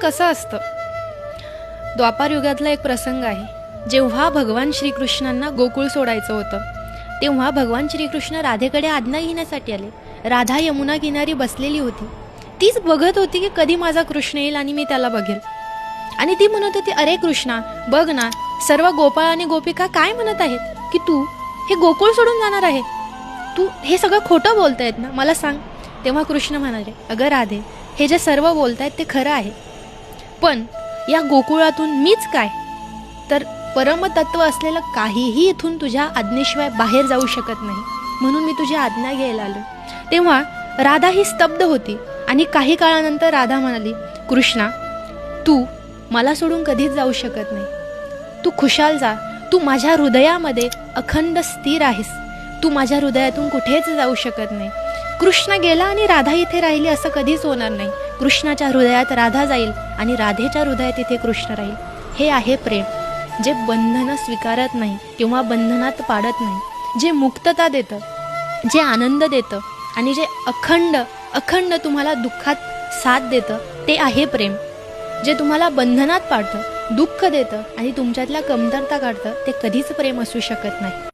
कसं असतं, द्वापार युगातला एक प्रसंग आहे. जेव्हा भगवान श्रीकृष्णांना गोकुळ सोडायचं होतं तेव्हा भगवान श्रीकृष्ण राधेकडे आज्ञा घेण्यासाठी आले. राधा यमुना किनारी बसलेली होती. तीच बघत होती की कधी माझा कृष्ण येईल आणि मी त्याला बघेल. आणि ती म्हणत होती, अरे कृष्णा, बघ ना, सर्व गोपाळ आणि गोपिका काय म्हणत आहेत की तू हे गोकुळ सोडून जाणार आहे. तू हे सगळं खोटं बोलतायत ना, मला सांग. तेव्हा कृष्ण म्हणाले, अगं राधे, हे जे सर्व बोलतायत ते खरं आहे, पण या गोकुळातून मीच काय तर परमतत्व असलेलं काहीही इथून तुझ्या आज्ञेशिवाय बाहेर जाऊ शकत नाही. म्हणून मी तुझी आज्ञा घ्यायला आलो. तेव्हा राधा ही स्तब्ध होती आणि काही काळानंतर राधा म्हणाली, कृष्णा, तू मला सोडून कधीच जाऊ शकत नाही. तू खुशाल जा. तू माझ्या हृदयामध्ये अखंड स्थिर आहेस. तू माझ्या हृदयातून कुठेच जाऊ शकत नाही. कृष्ण गेला आणि राधा इथे राहिली असं कधीच होणार नाही. कृष्णाच्या हृदयात राधा जाईल आणि राधेच्या हृदयात इथे कृष्ण राहील. हे आहे प्रेम, जे बंधनं स्वीकारत नाही किंवा बंधनात पाडत नाही, जे मुक्तता देतं, जे आनंद देतं आणि जे अखंड अखंड तुम्हाला दुःखात साथ देतं, ते आहे प्रेम. जे तुम्हाला बंधनात पाडतं, दुःख देतं आणि तुमच्यातल्या कमतरता काढतं, ते कधीच प्रेम असू शकत नाही.